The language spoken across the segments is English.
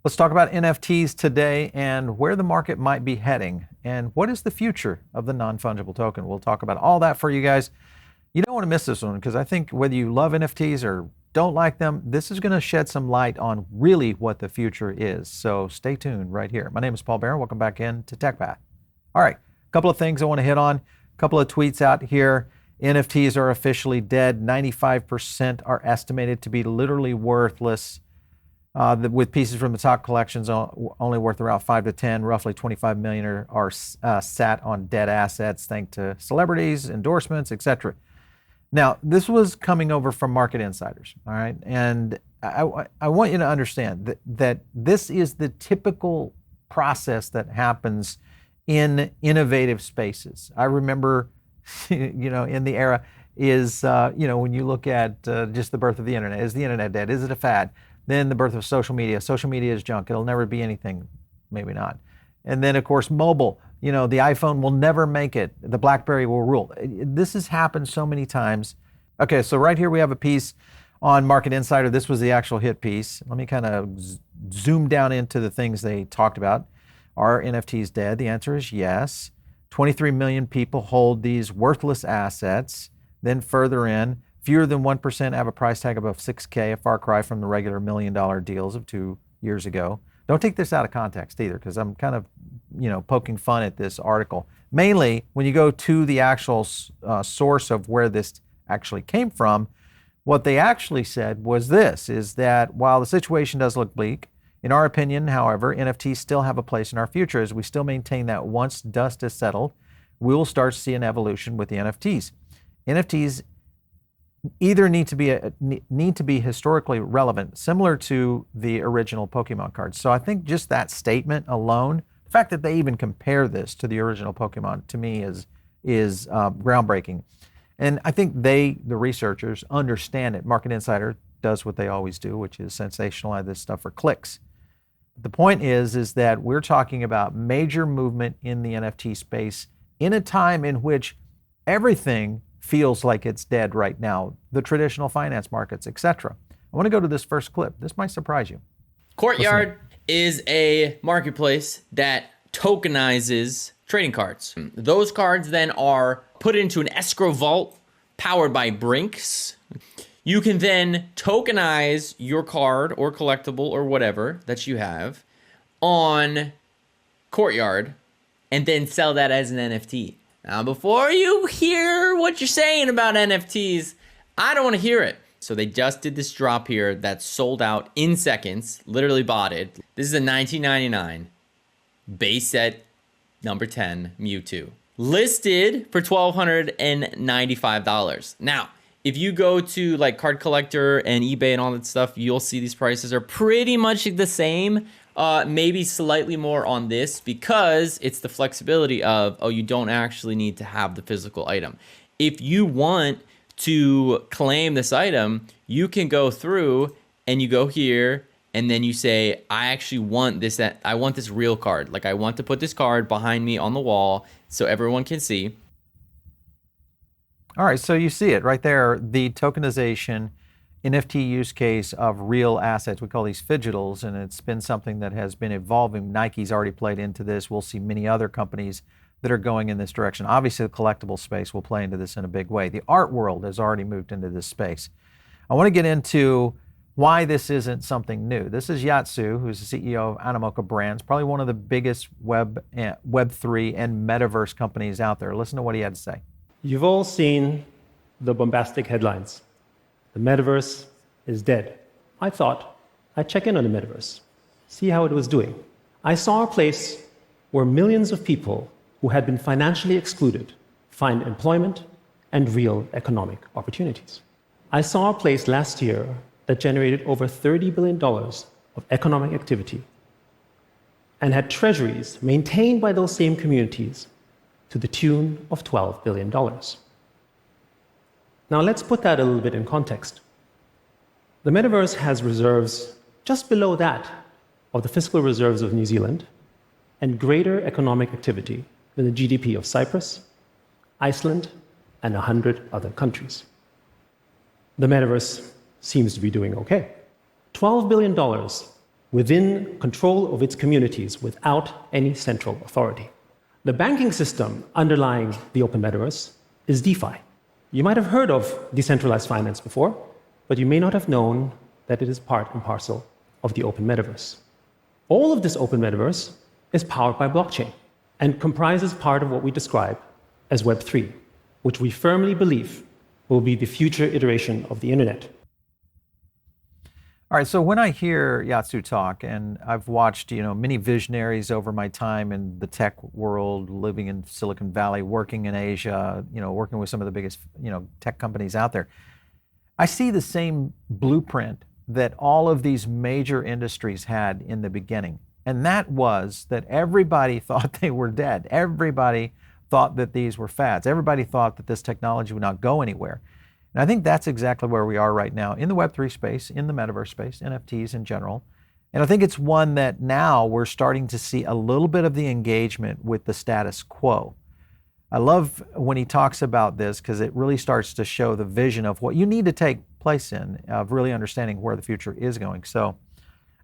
Let's talk about NFTs today and where the market might be heading and what is the future of the non-fungible token. We'll talk about all that for you guys. You don't want to miss this one because I think whether you love NFTs or don't like them, this is going to shed some light on really what the future is. So stay tuned right here. My name is Paul Barron. Welcome back in to TechPath. All right, a couple of things I want to hit on. A couple of tweets out here. NFTs are officially dead. 95% are estimated to be literally worthless. With pieces from the top collections only worth around 5 to 10, roughly 25 million are sat on dead assets thanks to celebrities, endorsements, etc. Now, this was coming over from market insiders, all right? And I want you to understand that this is the typical process that happens in innovative spaces. I remember, in the era is, when you look at just the birth of the internet. Is the internet dead? Is it a fad? Then the birth of social media. Social media is junk. It'll never be anything, maybe not. And then, of course, mobile. The iPhone will never make it. The BlackBerry will rule. This has happened so many times. Okay, so right here we have a piece on Market Insider. This was the actual hit piece. Let me kind of zoom down into the things they talked about. Are NFTs dead? The answer is yes. 23 million people hold these worthless assets. Then further in, fewer than 1% have a price tag above $6K, a far cry from the regular $1 million deals of 2 years ago. Don't take this out of context either, because I'm kind of, poking fun at this article. Mainly, when you go to the actual source of where this actually came from, what they actually said was this, is that while the situation does look bleak, in our opinion, however, NFTs still have a place in our future as we still maintain that once dust is settled, we will start to see an evolution with the NFTs. NFTs either need to be historically relevant, similar to the original Pokemon cards. So I think just that statement alone, the fact that they even compare this to the original Pokemon, to me is groundbreaking. And I think the researchers, understand it. Market Insider does what they always do, which is sensationalize this stuff for clicks. The point is that we're talking about major movement in the NFT space in a time in which everything feels like it's dead right now, the traditional finance markets, etc. I want to go to this first clip. This might surprise you. Courtyard is a marketplace that tokenizes trading cards. Those cards then are put into an escrow vault powered by Brinks. You can then tokenize your card or collectible or whatever that you have on Courtyard and then sell that as an NFT. Now, before you hear what you're saying about NFTs, I don't want to hear it. So they just did this drop here that sold out in seconds, literally bought it. This is a $19.99 base set number 10 Mewtwo. Listed for $1,295. Now, if you go to like Card Collector and eBay and all that stuff, you'll see these prices are pretty much the same. Maybe slightly more on this because it's the flexibility of, you don't actually need to have the physical item. If you want to claim this item, you can go through and you go here and then you say, I actually want this, I want this real card. Like I want to put this card behind me on the wall so everyone can see. All right, so you see it right there, the tokenization NFT use case of real assets. We call these fidgetals, and it's been something that has been evolving. Nike's already played into this. We'll see many other companies that are going in this direction. Obviously, the collectible space will play into this in a big way. The art world has already moved into this space. I want to get into why this isn't something new. This is Yat Siu, who's the CEO of Animoca Brands, probably one of the biggest Web3 and Metaverse companies out there. Listen to what he had to say. You've all seen the bombastic headlines. The Metaverse is dead. I thought I'd check in on the Metaverse, see how it was doing. I saw a place where millions of people who had been financially excluded find employment and real economic opportunities. I saw a place last year that generated over $30 billion of economic activity and had treasuries maintained by those same communities to the tune of $12 billion. Now let's put that a little bit in context. The Metaverse has reserves just below that of the fiscal reserves of New Zealand and greater economic activity than the GDP of Cyprus, Iceland, and 100 other countries. The Metaverse seems to be doing okay. $12 billion within control of its communities without any central authority. The banking system underlying the open metaverse is DeFi. You might have heard of decentralized finance before, but you may not have known that it is part and parcel of the open metaverse. All of this open metaverse is powered by blockchain and comprises part of what we describe as Web3, which we firmly believe will be the future iteration of the internet. All right, so when I hear Yat Siu talk, and I've watched, many visionaries over my time in the tech world, living in Silicon Valley, working in Asia, working with some of the biggest, tech companies out there, I see the same blueprint that all of these major industries had in the beginning. And that was that everybody thought they were dead. Everybody thought that these were fads. Everybody thought that this technology would not go anywhere. And I think that's exactly where we are right now in the Web3 space, in the Metaverse space, NFTs in general. And I think it's one that now we're starting to see a little bit of the engagement with the status quo. I love when he talks about this because it really starts to show the vision of what you need to take place in, of really understanding where the future is going. So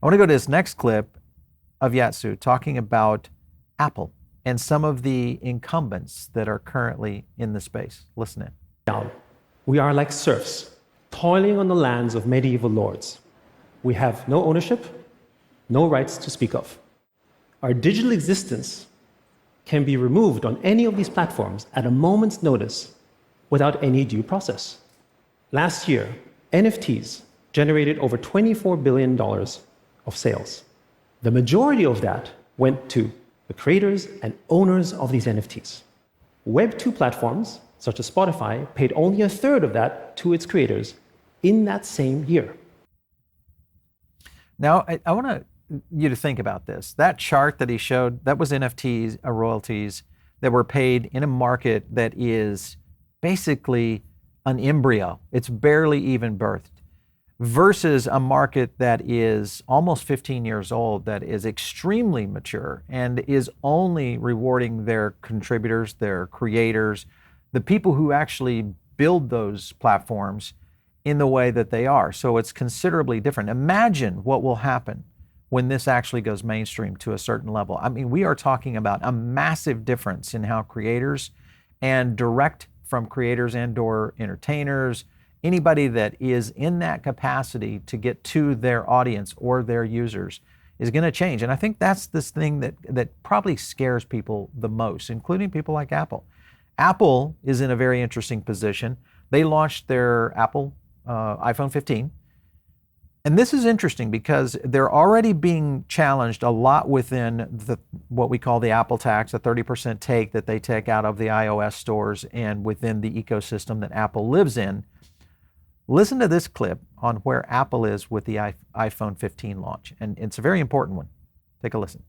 I want to go to this next clip of Yat Siu talking about Apple and some of the incumbents that are currently in the space. Listen in. Down. We are like serfs, toiling on the lands of medieval lords. We have no ownership, no rights to speak of. Our digital existence can be removed on any of these platforms at a moment's notice without any due process. Last year, NFTs generated over $24 billion of sales. The majority of that went to the creators and owners of these NFTs. Web 2 platforms, such as Spotify, paid only a third of that to its creators in that same year. Now, I want you to think about this. That chart that he showed, that was NFTs, royalties that were paid in a market that is basically an embryo. It's barely even birthed, versus a market that is almost 15 years old, that is extremely mature and is only rewarding their contributors, their creators, the people who actually build those platforms in the way that they are. So it's considerably different. Imagine what will happen when this actually goes mainstream to a certain level. I mean, we are talking about a massive difference in how creators and direct from creators and/or entertainers, anybody that is in that capacity to get to their audience or their users is going to change. And I think that's this thing that probably scares people the most, including people like Apple. Apple is in a very interesting position. They launched their Apple iPhone 15. And this is interesting because they're already being challenged a lot within what we call the Apple tax, a 30% take that they take out of the iOS stores and within the ecosystem that Apple lives in. Listen to this clip on where Apple is with the iPhone 15 launch. And it's a very important one. Take a listen.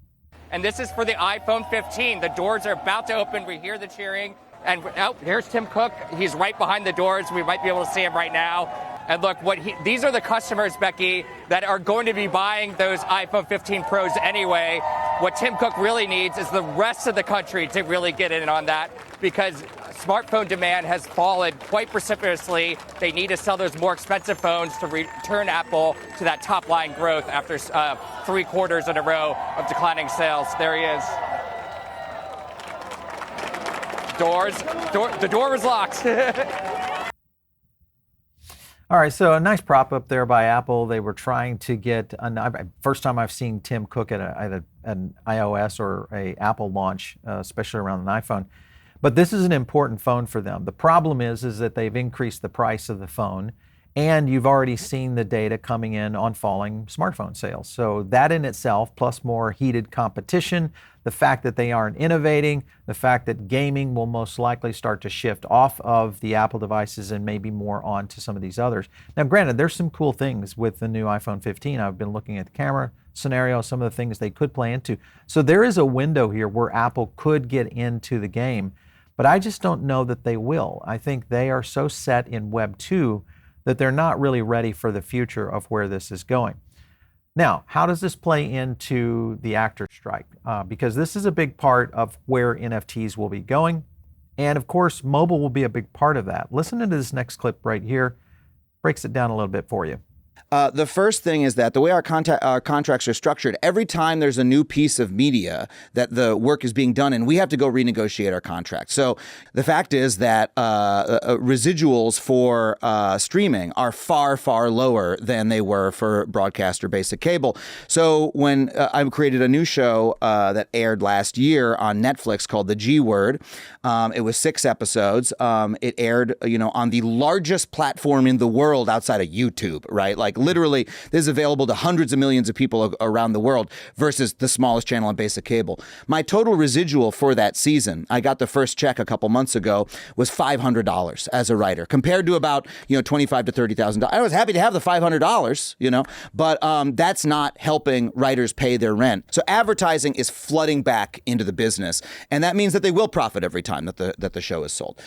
And this is for the iPhone 15. The doors are about to open. We hear the cheering. And here's Tim Cook. He's right behind the doors. We might be able to see him right now. And look, these are the customers, Becky, that are going to be buying those iPhone 15 Pros anyway. What Tim Cook really needs is the rest of the country to really get in on that, because smartphone demand has fallen quite precipitously. They need to sell those more expensive phones to return Apple to that top line growth after 3 quarters in a row of declining sales. There he is. The door was locked. All right, so a nice prop up there by Apple. They were trying to get, first time I've seen Tim Cook at an iOS or a Apple launch, especially around an iPhone. But this is an important phone for them. The problem is that they've increased the price of the phone, and you've already seen the data coming in on falling smartphone sales. So that in itself, plus more heated competition, the fact that they aren't innovating, the fact that gaming will most likely start to shift off of the Apple devices and maybe more onto some of these others. Now, granted, there's some cool things with the new iPhone 15. I've been looking at the camera scenario, some of the things they could play into. So there is a window here where Apple could get into the game, but I just don't know that they will. I think they are so set in Web 2 that they're not really ready for the future of where this is going. Now, how does this play into the actor strike? Because this is a big part of where NFTs will be going. And of course, mobile will be a big part of that. Listen to this next clip right here. Breaks it down a little bit for you. The first thing is that the way our contracts are structured, every time there's a new piece of media that the work is being done in, we have to go renegotiate our contract. So the fact is that residuals for streaming are far, far lower than they were for broadcast or basic cable. So when I created a new show that aired last year on Netflix called The G Word, it was 6 episodes. It aired, on the largest platform in the world outside of YouTube, right? Like literally, this is available to hundreds of millions of people around the world versus the smallest channel on basic cable. My total residual for that season, I got the first check a couple months ago, was $500 as a writer, compared to about $25,000 to $30,000. I was happy to have the $500, but that's not helping writers pay their rent. So advertising is flooding back into the business, and that means that they will profit every time that the show is sold.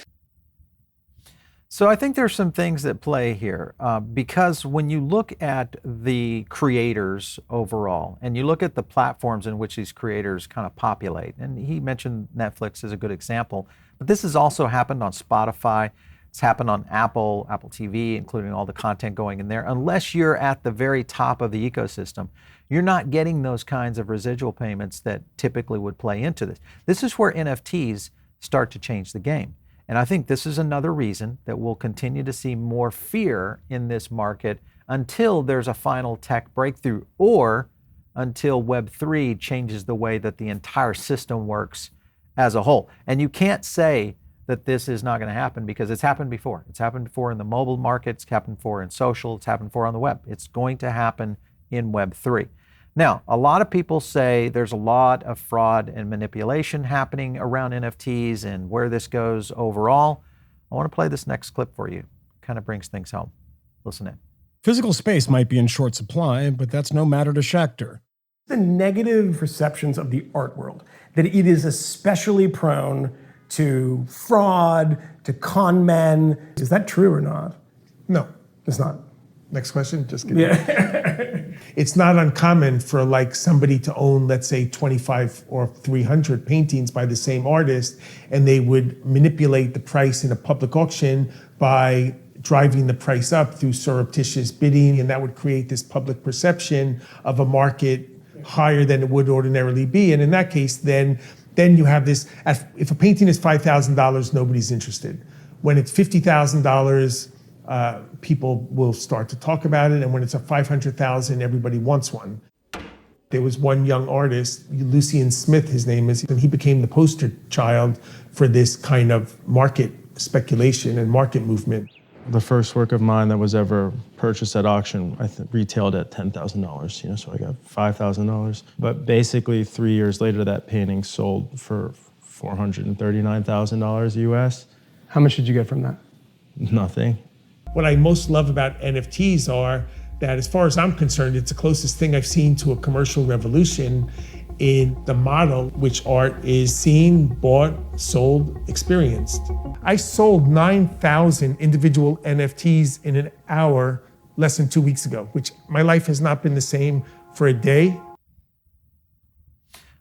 So I think there's some things that play here because when you look at the creators overall and you look at the platforms in which these creators kind of populate, and he mentioned Netflix as a good example, but this has also happened on Spotify. It's happened on Apple TV, including all the content going in there. Unless you're at the very top of the ecosystem, you're not getting those kinds of residual payments that typically would play into this. This is where NFTs start to change the game. And I think this is another reason that we'll continue to see more fear in this market until there's a final tech breakthrough or until Web3 changes the way that the entire system works as a whole. And you can't say that this is not going to happen because it's happened before. It's happened before in the mobile market, it's happened before in social, it's happened before on the web. It's going to happen in Web3. Now, a lot of people say there's a lot of fraud and manipulation happening around NFTs and where this goes overall. I want to play this next clip for you. Kind of brings things home. Listen in. Physical space might be in short supply, but that's no matter to Schechter. The negative perceptions of the art world, that it is especially prone to fraud, to con men. Is that true or not? No. It's not. Next question, just kidding. Yeah. It's not uncommon for like somebody to own, let's say 25 or 300 paintings by the same artist, and they would manipulate the price in a public auction by driving the price up through surreptitious bidding, and that would create this public perception of a market higher than it would ordinarily be. And in that case, then you have this, if a painting is $5,000, nobody's interested. When it's $50,000, people will start to talk about it, and when it's a $500,000, everybody wants one. There was one young artist, Lucian Smith, his name is, and he became the poster child for this kind of market speculation and market movement. The first work of mine that was ever purchased at auction, I retailed at $10,000, so I got $5,000. But basically 3 years later, that painting sold for $439,000 US. How much did you get from that? Nothing. What I most love about NFTs are that, as far as I'm concerned, it's the closest thing I've seen to a commercial revolution in the model which art is seen, bought, sold, experienced. I sold 9,000 individual NFTs in an hour less than 2 weeks ago, which my life has not been the same for a day.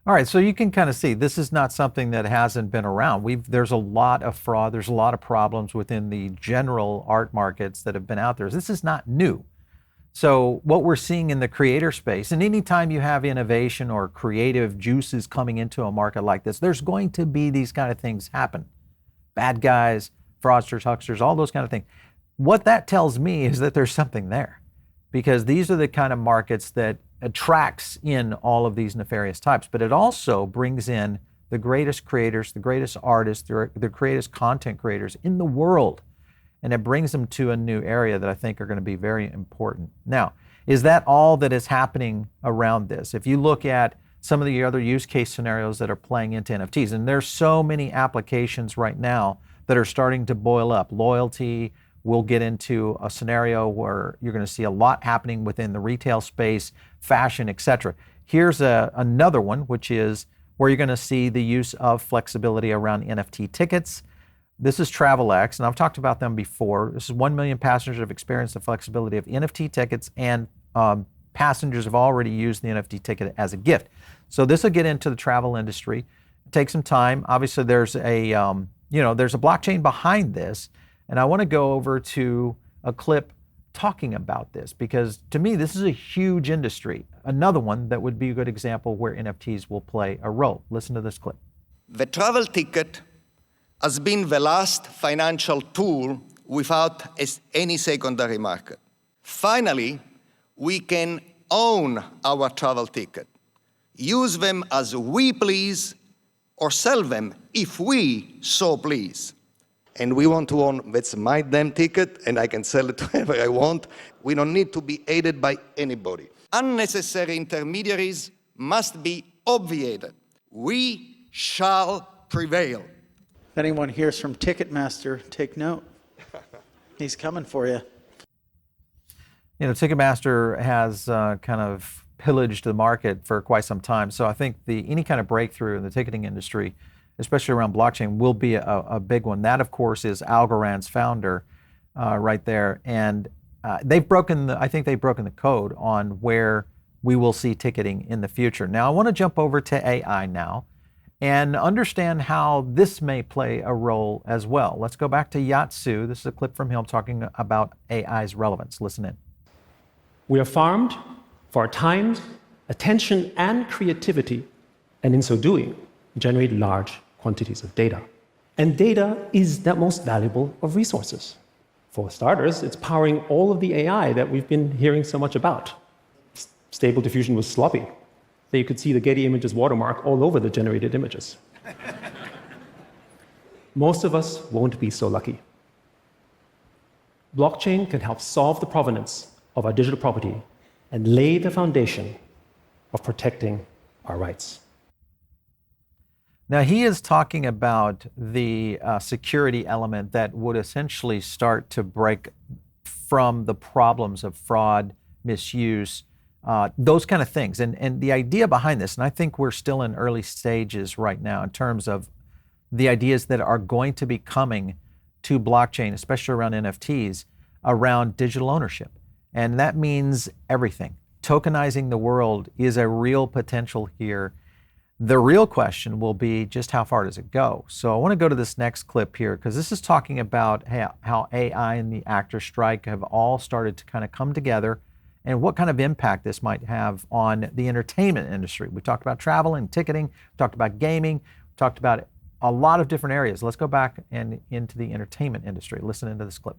All right, so you can kind of see this is not something that hasn't been around. There's a lot of fraud, there's a lot of problems within the general art markets that have been out there. This is not new. So what we're seeing in the creator space, and anytime you have innovation or creative juices coming into a market like this, there's going to be these kind of things happen. Bad guys, fraudsters, hucksters, all those kind of things. What that tells me is that there's something there, because these are the kind of markets that attracts in all of these nefarious types, but it also brings in the greatest creators, the greatest artists, the greatest content creators in the world. And it brings them to a new area that I think are going to be very important. Now, is that all that is happening around this? If you look at some of the other use case scenarios that are playing into NFTs, and there's so many applications right now that are starting to boil up. Loyalty, we'll get into a scenario where you're going to see a lot happening within the retail space, fashion, etc. Here's another one, which is where you're going to see the use of flexibility around NFT tickets. This is TravelX, and I've talked about them before. This is 1 million passengers have experienced the flexibility of NFT tickets, and passengers have already used the NFT ticket as a gift. So this will get into the travel industry. Take some time. Obviously, there's a there's a blockchain behind this, and I want to go over to a clip talking about this? Because to me, this is a huge industry. Another one that would be a good example where NFTs will play a role. Listen to this clip. The travel ticket has been the last financial tool without any secondary market. Finally, we can own our travel ticket, use them as we please, or sell them if we so please. And we want to own, that's my damn ticket, and I can sell it to whoever I want. We don't need to be aided by anybody. Unnecessary intermediaries must be obviated. We shall prevail. If anyone hears from Ticketmaster, take note. He's coming for you. You know, Ticketmaster has kind of pillaged the market for quite some time. So I think any kind of breakthrough in the ticketing industry, especially around blockchain, will be a big one. That, of course, is Algorand's founder right there. And I think they've broken the code on where we will see ticketing in the future. Now, I want to jump over to AI now and understand how this may play a role as well. Let's go back to Yat Siu. This is a clip from him talking about AI's relevance. Listen in. We are farmed for our time, attention, and creativity, and in so doing, generate large quantities of data. And data is the most valuable of resources. For starters, it's powering all of the AI that we've been hearing so much about. Stable Diffusion was sloppy. So you could see the Getty Images watermark all over the generated images. Most of us won't be so lucky. Blockchain can help solve the provenance of our digital property and lay the foundation of protecting our rights. Now, he is talking about the security element that would essentially start to break from the problems of fraud, misuse, those kind of things. And the idea behind this, and I think we're still in early stages right now in terms of the ideas that are going to be coming to blockchain, especially around NFTs, around digital ownership. And that means everything. Tokenizing the world is a real potential here. The real question will be just how far does it go? So I want to go to this next clip here because this is talking about how AI and the actor strike have all started to kind of come together and what kind of impact this might have on the entertainment industry. We talked about travel and ticketing, we talked about gaming, we talked about a lot of different areas. Let's go back and into the entertainment industry. Listen into this clip.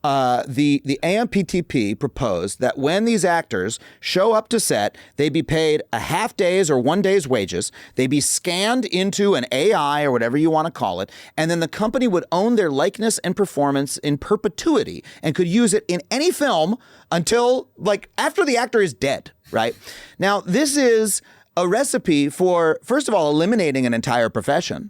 The AMPTP proposed that when these actors show up to set, they be paid a half day's or 1 day's wages. They be scanned into an AI or whatever you want to call it, and then the company would own their likeness and performance in perpetuity and could use it in any film until, like, after the actor is dead, right? Now, this is a recipe for, first of all, eliminating an entire profession.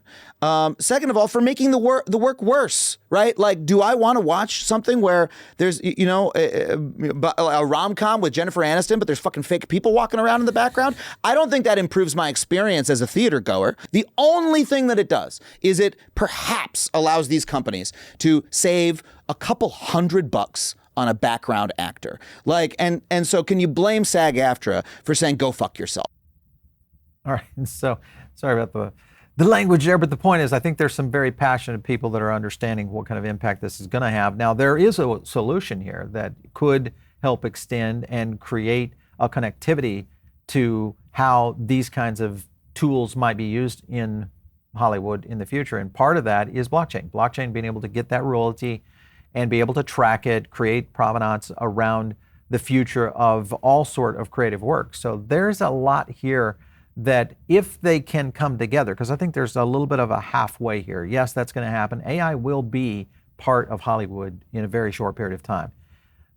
Second of all, for making the work worse, right? Like, do I want to watch something where there's, you know, a rom-com with Jennifer Aniston, but there's fucking fake people walking around in the background? I don't think that improves my experience as a theater goer. The only thing that it does is it perhaps allows these companies to save a couple $100 on a background actor. Like, and so can you blame SAG-AFTRA for saying, go fuck yourself? All right, so sorry about the language there, but the point is I think there's some very passionate people that are understanding what kind of impact this is going to have. Now, there is a solution here that could help extend and create a connectivity to how these kinds of tools might be used in Hollywood in the future, and part of that is blockchain. Blockchain being able to get that royalty and be able to track it, create provenance around the future of all sort of creative work. So there's a lot here that if they can come together, because I think there's a little bit of a halfway here. Yes, that's going to happen. AI will be part of Hollywood in a very short period of time.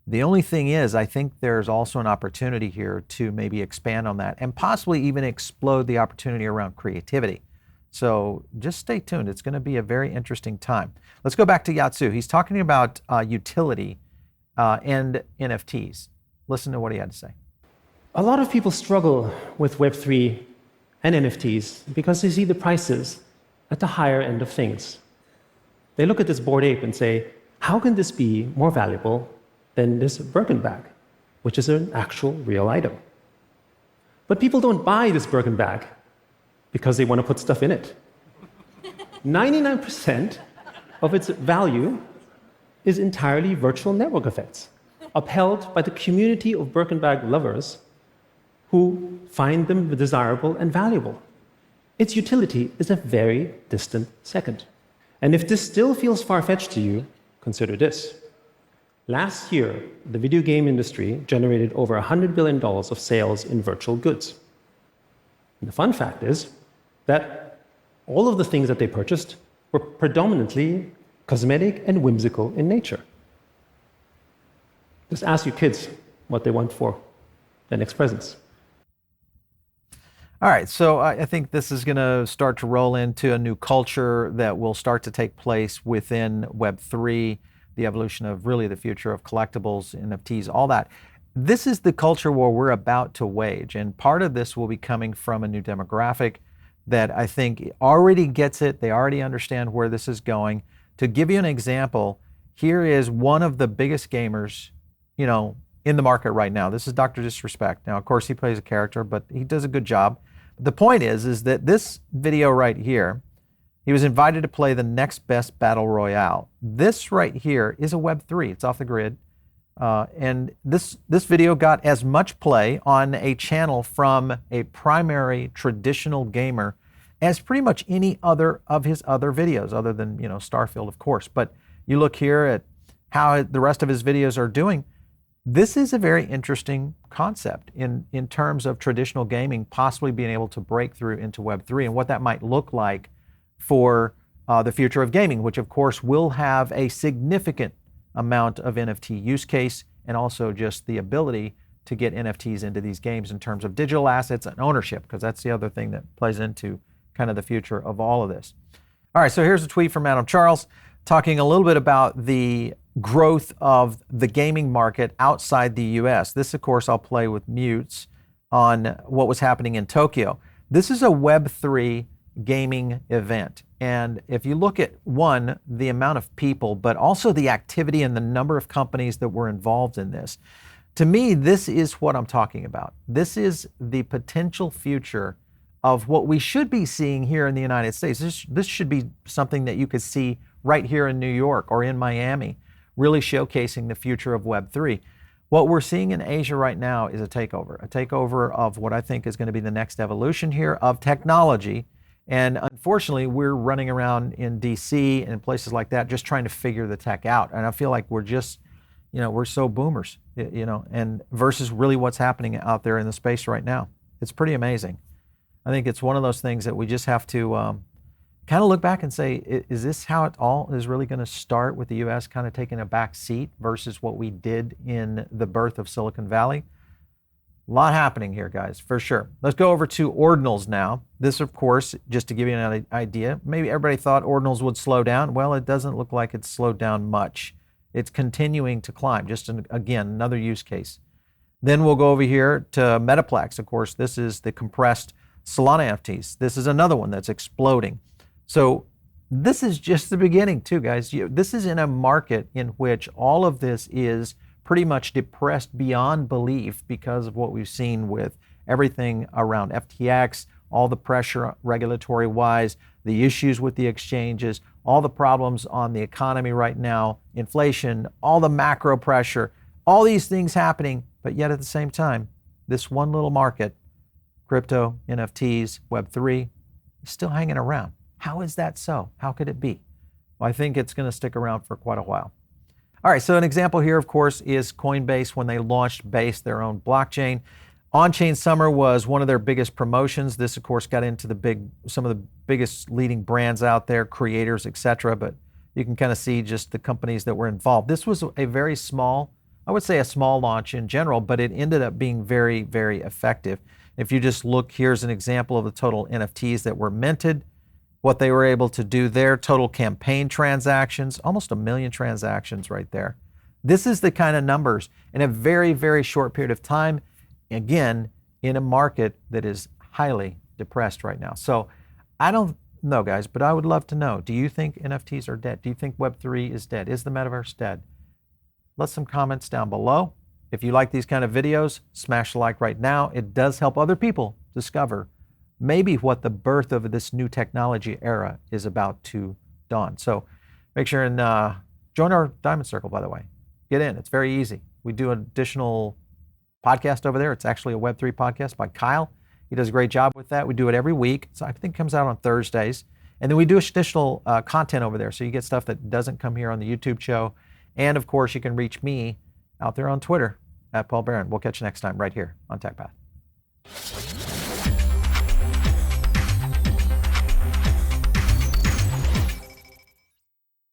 The only thing is, I think there's also an opportunity here to maybe expand on that and possibly even explode the opportunity around creativity. So just stay tuned. It's going to be a very interesting time. Let's go back to Yat Siu. He's talking about utility and NFTs. Listen to what he had to say. A lot of people struggle with Web3 and NFTs because they see the prices at the higher end of things. They look at this Bored Ape and say, how can this be more valuable than this Birkin bag, which is an actual real item? But people don't buy this Birkin bag because they want to put stuff in it. 99% of its value is entirely virtual network effects. upheld by the community of Birkenbag lovers who find them desirable and valuable. Its utility is a very distant second. And if this still feels far-fetched to you, consider this. Last year, the video game industry generated over $100 billion of sales in virtual goods. And the fun fact is that all of the things that they purchased were predominantly cosmetic and whimsical in nature. Just ask your kids what they want for their next presents. All right, so I think this is going to start to roll into a new culture that will start to take place within Web3, the evolution of really the future of collectibles, NFTs, all that. This is the culture where we're about to wage, and part of this will be coming from a new demographic that I think already gets it. They already understand where this is going. To give you an example, here is one of the biggest gamers, in the market right now. This is Dr. Disrespect. Now, of course, he plays a character, but he does a good job. The point is that this video right here, he was invited to play the next best battle royale. This right here is a Web3. It's off the grid. And this video got as much play on a channel from a primary traditional gamer as pretty much any other of his other videos, other than, Starfield, of course. But you look here at how the rest of his videos are doing. This is a very interesting concept in terms of traditional gaming possibly being able to break through into Web3 and what that might look like for the future of gaming, which of course will have a significant amount of NFT use case and also just the ability to get NFTs into these games in terms of digital assets and ownership, because that's the other thing that plays into kind of the future of all of this. All right, so here's a tweet from Adam Charles talking a little bit about the growth of the gaming market outside the US. This, of course, I'll play with mutes on what was happening in Tokyo. This is a Web3 gaming event. And if you look at, one, the amount of people, but also the activity and the number of companies that were involved in this, to me, this is what I'm talking about. This is the potential future of what we should be seeing here in the United States. This should be something that you could see right here in New York or in Miami, really showcasing the future of Web3. What we're seeing in Asia right now is a takeover of what I think is going to be the next evolution here of technology. And unfortunately, we're running around in DC and places like that just trying to figure the tech out. And I feel like we're just, we're so boomers, and versus really what's happening out there in the space right now. It's pretty amazing. I think it's one of those things that we just have to kind of look back and say, is this how it all is really going to start, with the US kind of taking a back seat versus what we did in the birth of Silicon Valley? A lot happening here, guys, for sure. Let's go over to ordinals now. This, of course, just to give you an idea, maybe everybody thought ordinals would slow down. Well, it doesn't look like it's slowed down much. It's continuing to climb, just again, another use case. Then we'll go over here to Metaplex. Of course, this is the compressed Solana NFTs. This is another one that's exploding. So this is just the beginning too, guys. This is in a market in which all of this is pretty much depressed beyond belief because of what we've seen with everything around FTX, all the pressure regulatory-wise, the issues with the exchanges, all the problems on the economy right now, inflation, all the macro pressure, all these things happening, but yet at the same time, this one little market, crypto, NFTs, Web3, is still hanging around. How is that so? How could it be? Well, I think it's going to stick around for quite a while. All right, so an example here, of course, is Coinbase when they launched Base, their own blockchain. On-chain Summer was one of their biggest promotions. This, of course, got into some of the biggest leading brands out there, creators, etc. But you can kind of see just the companies that were involved. This was a very small, I would say a small launch in general, but it ended up being very, very effective. If you just look, here's an example of the total NFTs that were minted, what they were able to do there, total campaign transactions, almost 1 million transactions right there. This is the kind of numbers in a very, very short period of time, again, in a market that is highly depressed right now. So I don't know, guys, but I would love to know, do you think NFTs are dead? Do you think Web3 is dead? Is the metaverse dead? Let some comments down below. If you like these kind of videos, smash the like right now. It does help other people discover maybe what the birth of this new technology era is about to dawn. So make sure and join our Diamond Circle, by the way. get in. It's very easy. We do an additional podcast over there. It's actually a Web3 podcast by Kyle. He does a great job with that. We do it every week. So I think it comes out on Thursdays. And then we do additional content over there. So you get stuff that doesn't come here on the YouTube show. And of course, you can reach me out there on Twitter at Paul Barron. We'll catch you next time right here on TechPath.